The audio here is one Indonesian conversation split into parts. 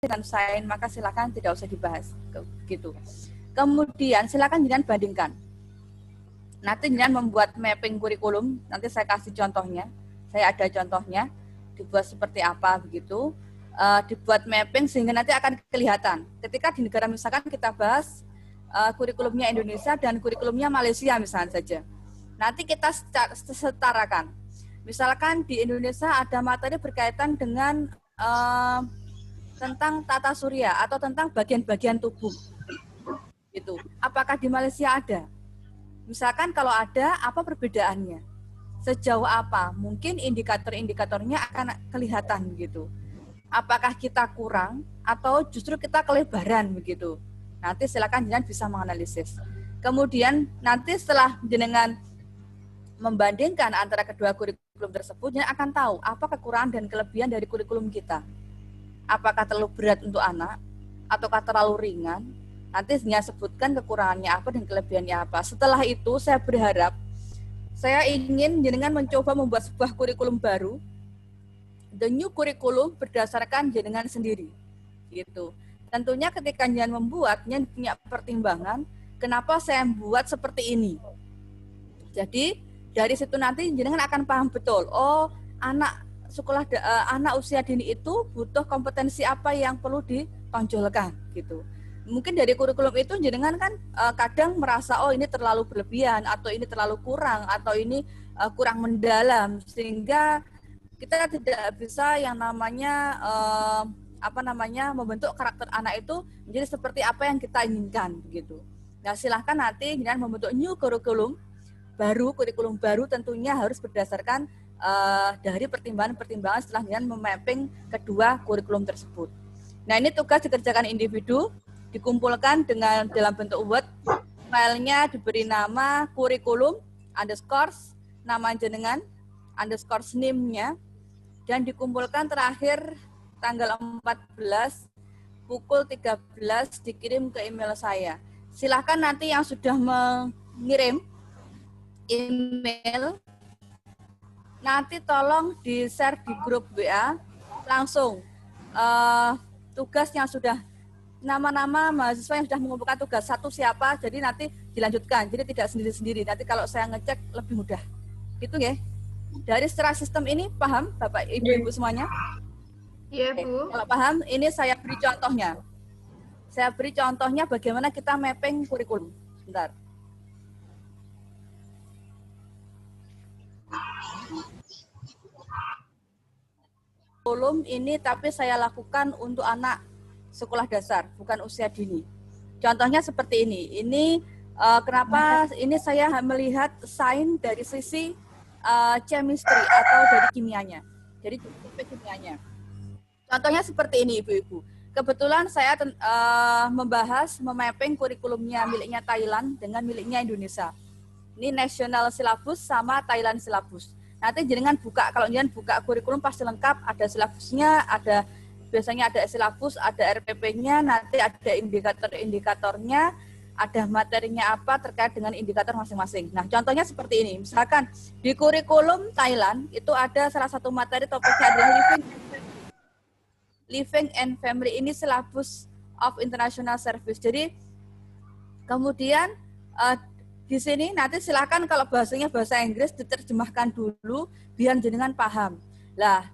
dengan sains, maka silakan tidak usah dibahas gitu. Kemudian silakan jangan bandingkan. Nanti jangan membuat mapping kurikulum, nanti saya kasih contohnya. Saya ada contohnya, dibuat seperti apa begitu. Dibuat mapping sehingga nanti akan kelihatan. Ketika di negara misalkan kita bahas kurikulumnya Indonesia dan kurikulumnya Malaysia misalnya saja. Nanti kita setarakan. Misalkan di Indonesia ada materi berkaitan dengan tentang tata surya atau tentang bagian-bagian tubuh. Gitu. Apakah di Malaysia ada? Misalkan kalau ada, apa perbedaannya? Sejauh apa? Mungkin indikator-indikatornya akan kelihatan gitu. Apakah kita kurang atau justru kita kelebaran begitu. Nanti silakan jenengan bisa menganalisis. Kemudian nanti setelah jenengan membandingkan antara kedua kurikulum tersebut, jenengan akan tahu apa kekurangan dan kelebihan dari kurikulum kita. Apakah terlalu berat untuk anak ataukah terlalu ringan? Nanti dia sebutkan kekurangannya apa dan kelebihannya apa. Setelah itu saya berharap, saya ingin jenengan mencoba membuat sebuah kurikulum baru, the new kurikulum berdasarkan jenengan sendiri. Gitu. Tentunya ketika jenengan membuat, jenengan punya pertimbangan, kenapa saya membuat seperti ini. Jadi dari situ nanti jenengan akan paham betul, oh anak anak usia dini itu butuh kompetensi apa yang perlu ditonjolkan gitu. Mungkin dari kurikulum itu jenengan kan kadang merasa oh ini terlalu berlebihan atau ini terlalu kurang atau ini kurang mendalam sehingga kita tidak bisa yang namanya membentuk karakter anak itu menjadi seperti apa yang kita inginkan gitu. Nah, silahkan nanti jenengan membentuk new kurikulum baru tentunya harus berdasarkan dari pertimbangan-pertimbangan setelah jenengan memapping kedua kurikulum tersebut. Nah, ini tugas dikerjakan individu, dikumpulkan dalam bentuk Word, filenya diberi nama kurikulum underscore nama jenengan underscore name-nya dan dikumpulkan terakhir tanggal 14 pukul 13 dikirim ke email saya. Silakan nanti yang sudah mengirim email nanti tolong di-share di grup WA langsung tugas yang sudah nama-nama mahasiswa yang sudah mengumpulkan tugas satu siapa, jadi nanti dilanjutkan, jadi tidak sendiri-sendiri. Nanti kalau saya ngecek lebih mudah, gitu ya. Dari secara sistem ini paham, Bapak Ibu semuanya? Iya, Bu. Kalau paham, ini saya beri contohnya. Saya beri contohnya bagaimana kita mapping kurikulum. Sebentar. Kurikulum ini tapi saya lakukan untuk anak sekolah dasar, bukan usia dini. Contohnya seperti ini. Ini kenapa ini saya melihat sains dari sisi chemistry atau dari kimianya. Jadi kimianya. Contohnya seperti ini, Ibu-ibu. Kebetulan saya memapping kurikulumnya miliknya Thailand dengan miliknya Indonesia. Ini national syllabus sama Thailand syllabus. Nanti jenengan buka, kalau jenengan buka kurikulum pasti lengkap, ada syllabusnya, biasanya ada syllabus, ada RPP-nya, nanti ada indikator-indikatornya, ada materinya apa terkait dengan indikator masing-masing. Nah, contohnya seperti ini. Misalkan di kurikulum Thailand itu ada salah satu materi topiknya adalah Living and Family. Ini syllabus of International Service. Jadi kemudian di sini nanti silakan kalau bahasanya bahasa Inggris diterjemahkan dulu biar jenengan paham. Lah,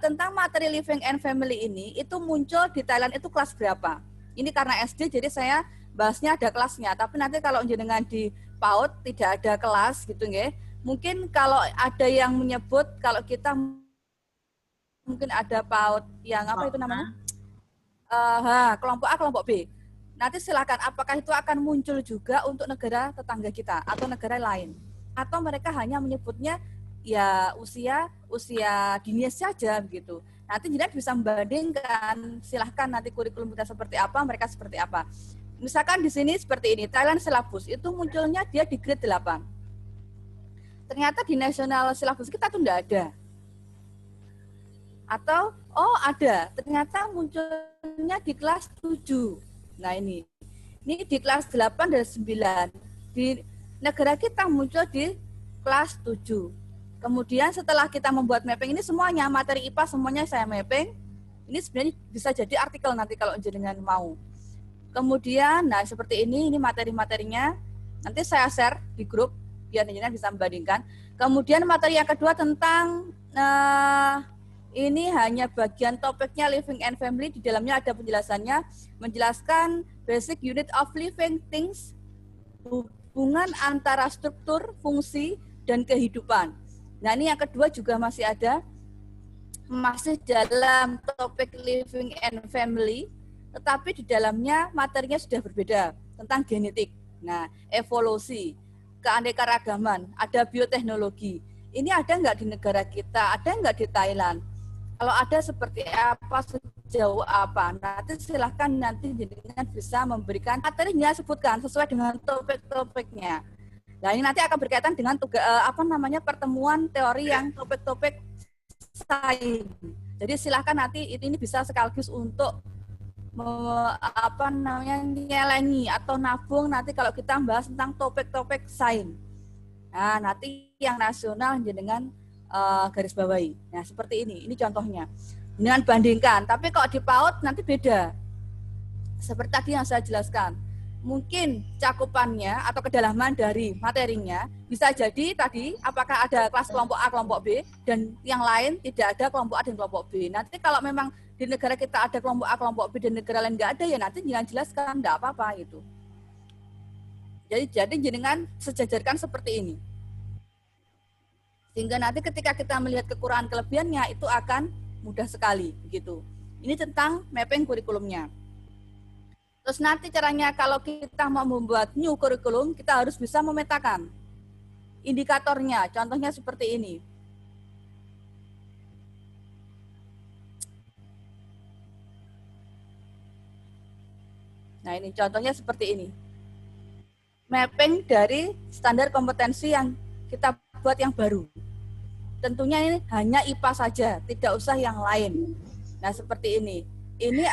tentang materi Living and Family ini itu muncul di Thailand itu kelas berapa? Ini karena SD jadi saya bahasnya ada kelasnya, tapi nanti kalau jenengan di PAUD tidak ada kelas gitu nggih. Mungkin kalau ada yang menyebut kalau kita mungkin ada PAUD yang apa itu namanya? Kelompok A, kelompok B. Nanti silakan apakah itu akan muncul juga untuk negara tetangga kita atau negara lain? Atau mereka hanya menyebutnya ya usia dini saja begitu. Nanti jenengan bisa membandingkan, silahkan nanti kurikulum kita seperti apa, mereka seperti apa. Misalkan di sini seperti ini, Thailand syllabus itu munculnya dia di grade 8. Ternyata di national syllabus kita tuh enggak ada. Atau oh ada, ternyata munculnya di kelas 7. Nah ini di kelas 8 dan 9. Di negara kita muncul di kelas 7. Kemudian setelah kita membuat mapping ini semuanya, materi IPA semuanya saya mapping. Ini sebenarnya bisa jadi artikel nanti kalau jenengan mau. Kemudian, nah seperti ini materi-materinya. Nanti saya share di grup biar jenengan bisa membandingkan. Kemudian materi yang kedua tentang ini hanya bagian topiknya living and family. Di dalamnya ada penjelasannya, menjelaskan basic unit of living things, hubungan antara struktur, fungsi, dan kehidupan. Nah ini yang kedua juga masih ada, masih dalam topik living and family, tetapi di dalamnya materinya sudah berbeda tentang genetik. Nah, evolusi, keanekaragaman, ada bioteknologi. Ini ada nggak di negara kita? Ada nggak di Thailand? Kalau ada seperti apa, sejauh apa? Nanti silahkan nanti jenengan bisa memberikan materinya, sebutkan sesuai dengan topik-topiknya. Nah ini nanti akan berkaitan dengan pertemuan teori yang topik-topik sains. Jadi silahkan nanti ini bisa sekaligus untuk nyelengi atau nabung nanti kalau kita bahas tentang topik-topik sains. Nah, nanti yang nasional dengan garis bawahi. Nah, seperti ini contohnya. Dengan bandingkan, tapi kalau di PAUD nanti beda. Seperti tadi yang saya jelaskan. Mungkin cakupannya atau kedalaman dari materinya bisa jadi tadi apakah ada kelas kelompok A, kelompok B, dan yang lain tidak ada kelompok A dan kelompok B. Nanti kalau memang di negara kita ada kelompok A, kelompok B, dan negara lain nggak ada, ya nanti jangan jelaskan, nggak apa-apa gitu. Jadi jenengan sejajarkan seperti ini. Sehingga nanti ketika kita melihat kekurangan kelebihannya itu akan mudah sekali begitu. Ini tentang mapping kurikulumnya. Terus nanti caranya kalau kita mau membuat new kurikulum, kita harus bisa memetakan indikatornya. Contohnya seperti ini. Nah ini contohnya seperti ini. Mapping dari standar kompetensi yang kita buat yang baru. Tentunya ini hanya IPA saja, tidak usah yang lain. Nah seperti ini. Ini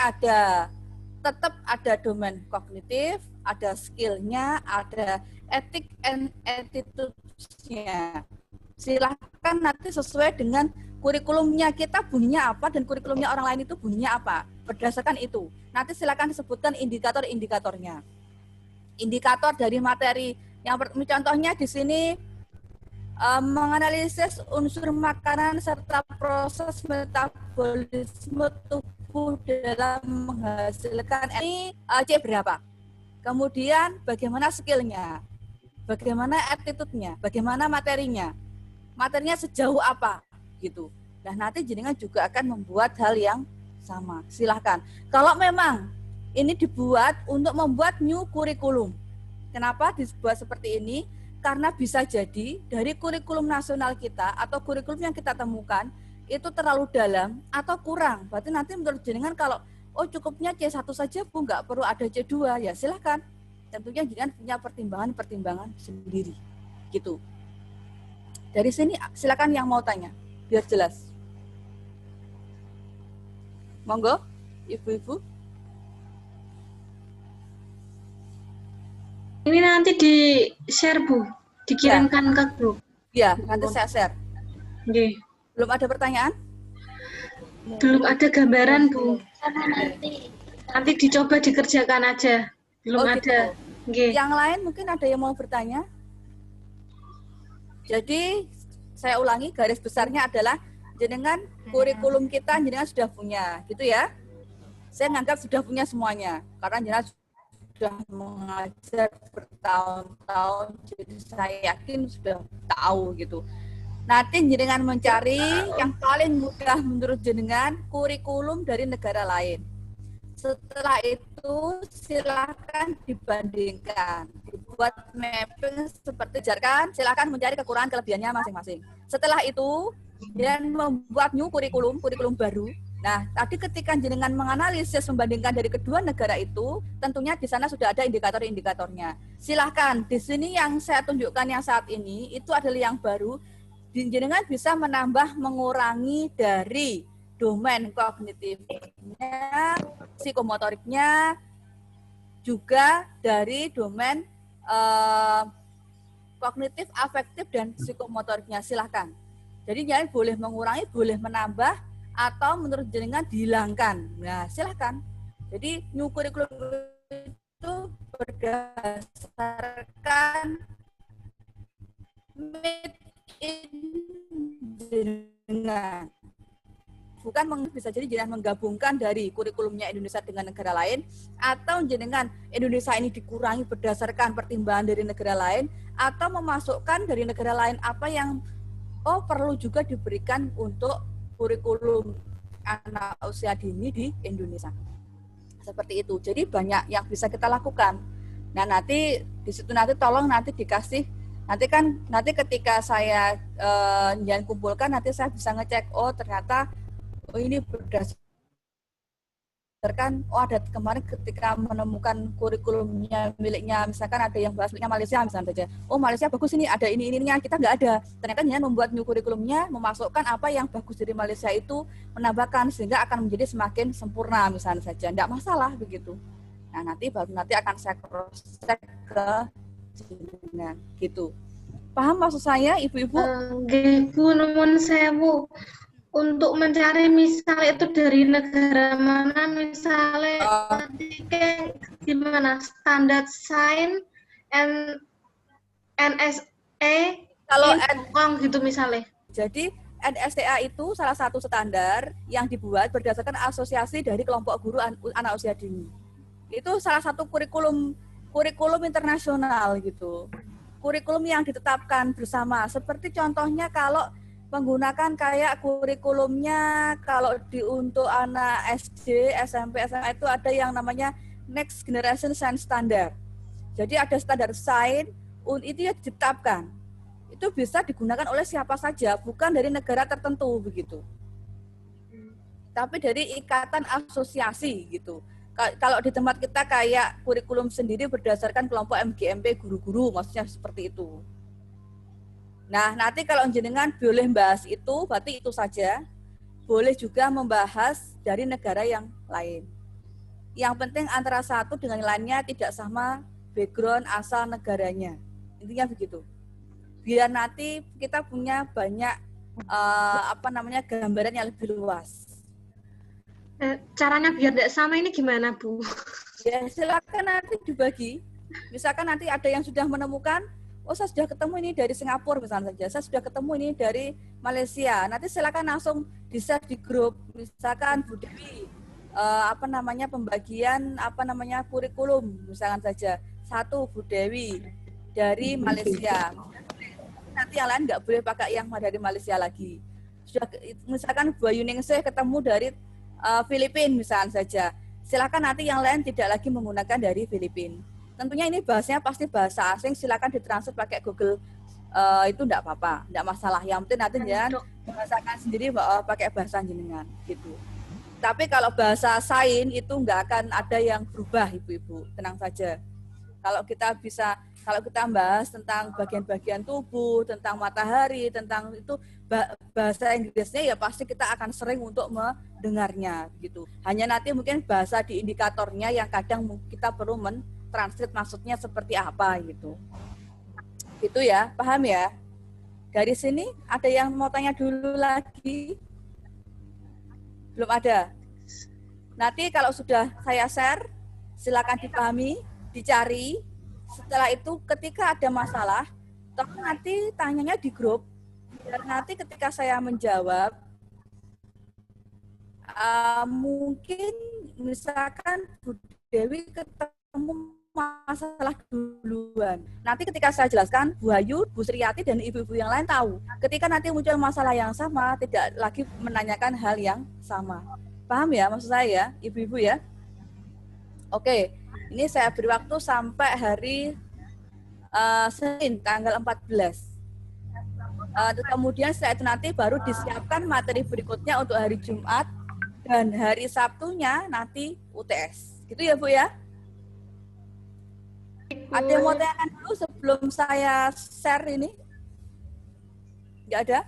tetap ada domain kognitif, ada skillnya, ada etik and attitude-nya. Silahkan nanti sesuai dengan kurikulumnya kita bunyinya apa dan kurikulumnya orang lain itu bunyinya apa. Berdasarkan itu, nanti silahkan disebutkan indikator-indikatornya. Indikator dari materi yang contohnya di sini menganalisis unsur makanan serta proses metabolisme tubuh dalam menghasilkan ini C berapa. Kemudian bagaimana skillnya, bagaimana attitude-nya, bagaimana materinya sejauh apa gitu. Nah nanti jenengan juga akan membuat hal yang sama. Silahkan. Kalau memang ini dibuat untuk membuat new kurikulum, kenapa dibuat seperti ini? Karena bisa jadi dari kurikulum nasional kita atau kurikulum yang kita temukan itu terlalu dalam atau kurang. Berarti nanti menurut jenengan kalau cukupnya C1 saja Bu, nggak perlu ada C2, ya silahkan. Tentunya jenengan punya pertimbangan-pertimbangan sendiri. Gitu. Dari sini silakan yang mau tanya, biar jelas. Monggo, Ibu-ibu. Ini nanti di-share, Bu. Dikirimkan ke grup. Ya, nanti saya share. Oke. Belum ada pertanyaan? Belum ada gambaran, Bu. Nanti dicoba dikerjakan aja. Belum ada. Gitu. Yang lain mungkin ada yang mau bertanya? Jadi, saya ulangi, garis besarnya adalah jenengan kurikulum kita jenengan sudah punya, gitu ya. Saya menganggap sudah punya semuanya, karena jenengan sudah mengajar bertahun-tahun, jadi saya yakin sudah tahu gitu. Nanti jenengan mencari yang paling mudah menurut jenengan kurikulum dari negara lain. Setelah itu silakan dibandingkan, dibuat mapping seperti jarkan, silakan mencari kekurangan kelebihannya masing-masing. Setelah itu dan membuat new kurikulum baru. Nah, tadi ketika jenengan menganalisis membandingkan dari kedua negara itu, tentunya di sana sudah ada indikator-indikatornya. Silahkan, di sini yang saya tunjukkan yang saat ini, itu adalah yang baru. Jenengan bisa menambah, mengurangi dari domain kognitifnya, psikomotoriknya, juga dari domain kognitif, afektif, dan psikomotoriknya. Silahkan. Jadi jangan boleh mengurangi, boleh menambah, atau menurut jenengan dihilangkan. Nah, silahkan. Jadi new curriculum itu berdasarkan made in jenengan. Bukan bisa jadi jenengan menggabungkan dari kurikulumnya Indonesia dengan negara lain, atau jenengan Indonesia ini dikurangi berdasarkan pertimbangan dari negara lain, atau memasukkan dari negara lain apa yang perlu juga diberikan untuk kurikulum anak usia dini di Indonesia. Seperti itu. Jadi banyak yang bisa kita lakukan. Nah, nanti di situ nanti tolong nanti dikasih, nanti ketika saya yang kumpulkan, nanti saya bisa ngecek, ternyata ini berdasarkan, ada kemarin ketika menemukan kurikulumnya miliknya, misalkan ada yang bahas miliknya Malaysia misalnya saja. Malaysia bagus ini, ada ini kita nggak ada. Ternyata dia membuat new kurikulumnya, memasukkan apa yang bagus dari Malaysia itu, menambahkan sehingga akan menjadi semakin sempurna misalnya saja. Nggak masalah begitu. Nah, nanti akan saya cross check ke jenengan gitu. Paham maksud saya, Ibu-ibu? Bu, nuwun sewu. Untuk mencari misalnya itu dari negara mana, misalnya gimana standar sign NSA kalau Hong Kong gitu misalnya. Jadi NSTA itu salah satu standar yang dibuat berdasarkan asosiasi dari kelompok guru anak usia dini. Itu salah satu kurikulum internasional gitu. Kurikulum yang ditetapkan bersama. Seperti contohnya kalau menggunakan kayak kurikulumnya kalau untuk anak SD, SMP, SMA itu ada yang namanya Next Generation Science Standard. Jadi ada standar sains itu yang ditetapkan. Itu bisa digunakan oleh siapa saja, bukan dari negara tertentu begitu. Tapi dari ikatan asosiasi gitu. Kalau di tempat kita kayak kurikulum sendiri berdasarkan kelompok MGMP guru-guru, maksudnya seperti itu. Nah, nanti kalau jenengan boleh membahas itu, berarti itu saja. Boleh juga membahas dari negara yang lain. Yang penting antara satu dengan lainnya tidak sama background asal negaranya. Intinya begitu. Biar nanti kita punya banyak gambaran yang lebih luas. Caranya biar tidak sama ini gimana, Bu? Ya, silakan nanti dibagi. Misalkan nanti ada yang sudah menemukan, saya sudah ketemu ini dari Singapura misalnya saja, saya sudah ketemu ini dari Malaysia. Nanti silakan langsung di-share di grup. Misalkan Bu Dewi, pembagian kurikulum misalkan saja. Satu Bu Dewi dari Malaysia. Nanti yang lain nggak boleh pakai yang dari Malaysia lagi. Sudah misalkan Bu Yuningsih ketemu dari Filipina misalkan saja. Silakan nanti yang lain tidak lagi menggunakan dari Filipina. Tentunya ini bahasanya pasti bahasa asing, silakan ditranslate pakai Google, itu enggak apa-apa, enggak masalah. Yang penting nanti jangan bahasakan sendiri pakai bahasa jenengan gitu. Tapi kalau bahasa sains itu enggak akan ada yang berubah, Ibu-ibu, tenang saja. Kalau kita bahas tentang bagian-bagian tubuh, tentang matahari, tentang itu bahasa Inggrisnya ya pasti kita akan sering untuk mendengarnya gitu. Hanya nanti mungkin bahasa di indikatornya yang kadang kita perlu translate maksudnya seperti apa gitu. Gitu ya, paham ya? Dari sini ada yang mau tanya dulu lagi? Belum ada? Nanti kalau sudah saya share, silakan dipahami, dicari. Setelah itu ketika ada masalah, tolong nanti tanyanya di grup. Dan nanti ketika saya menjawab, mungkin misalkan Bu Dewi ketemu masalah duluan. Nanti ketika saya jelaskan, Bu Ayu, Bu Sriati, dan ibu-ibu yang lain tahu. Ketika nanti muncul masalah yang sama, tidak lagi menanyakan hal yang sama. Paham ya maksud saya, ibu-ibu ya? Oke, ini saya beri waktu sampai hari Senin, tanggal 14. Kemudian setelah itu nanti baru disiapkan materi berikutnya untuk hari Jumat, dan hari Sabtunya nanti UTS. Gitu ya, Bu ya? Ada yang mau tanyakan dulu sebelum saya share ini? Nggak ada?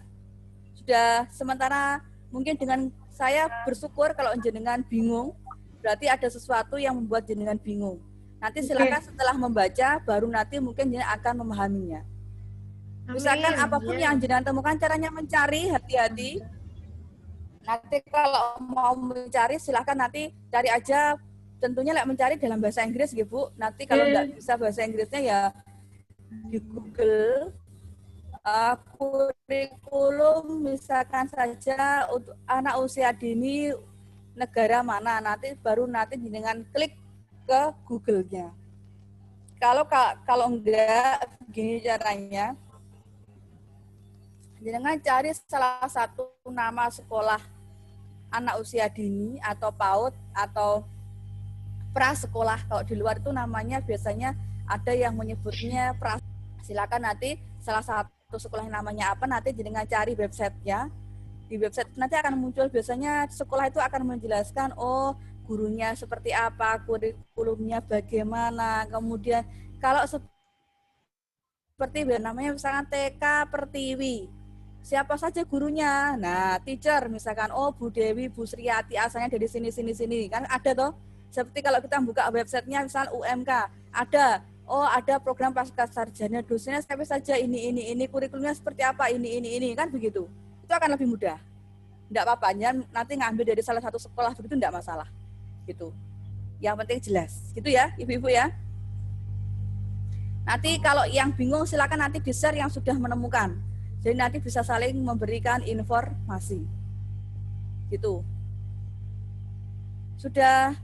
Sudah sementara mungkin dengan saya bersyukur kalau jenengan bingung, berarti ada sesuatu yang membuat jenengan bingung. Nanti silakan setelah membaca, baru nanti mungkin jenengan akan memahaminya. Misalkan apapun yang jenengan temukan, caranya mencari, hati-hati. Nanti kalau mau mencari silahkan nanti cari aja, tentunya mencari dalam bahasa Inggris gitu Bu. Nanti kalau nggak bisa bahasa Inggrisnya ya di Google kurikulum misalkan saja untuk anak usia dini negara mana, nanti baru nanti dengan klik ke Google-nya. Kalau enggak begini caranya, dengan cari salah satu nama sekolah anak usia dini atau PAUD atau prasekolah. Kalau di luar itu namanya biasanya ada yang menyebutnya pra. Silakan nanti salah satu sekolah yang namanya apa, nanti dengan cari websitenya. Di website nanti akan muncul biasanya sekolah itu akan menjelaskan, oh gurunya seperti apa, kurikulumnya bagaimana, kemudian kalau seperti namanya misalkan TK Pertiwi, siapa saja gurunya. Nah, teacher misalkan, oh Bu Dewi, Bu Sriati, asalnya dari sini, kan ada toh. Seperti kalau kita buka websitenya misal UMK, ada, oh ada program pasca sarjana dosennya siapa saja, ini, kurikulumnya seperti apa, ini, kan begitu. Itu akan lebih mudah. Tidak apa-apa, nanti ngambil dari salah satu sekolah begitu tidak masalah. Gitu. Yang penting jelas. Gitu ya, Ibu-ibu ya. Nanti kalau yang bingung silakan nanti di-share yang sudah menemukan. Jadi nanti bisa saling memberikan informasi. Gitu. Sudah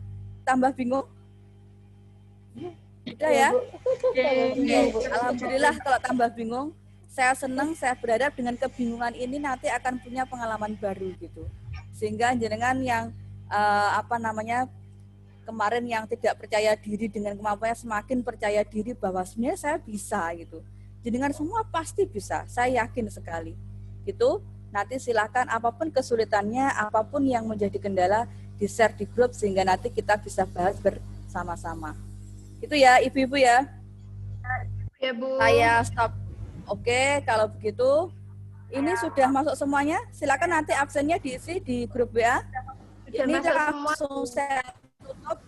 tambah bingung? Sudah ya? Alhamdulillah kalau tambah bingung. Saya senang, saya berharap dengan kebingungan ini nanti akan punya pengalaman baru gitu. Sehingga jenengan yang kemarin yang tidak percaya diri dengan kemampuannya semakin percaya diri bahwa sebenarnya saya bisa gitu. Jenengan semua pasti bisa, saya yakin sekali. Gitu. Nanti silakan apapun kesulitannya, apapun yang menjadi kendala di-share di grup sehingga nanti kita bisa bahas bersama-sama. Itu ya Ibu-ibu ya. Ya Bu. Saya stop. Oke, kalau begitu ini sudah masuk semuanya. Silakan nanti absennya diisi di grup WA. Ini langsung saya tutup.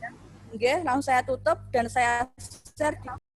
Oke, langsung saya tutup dan saya share di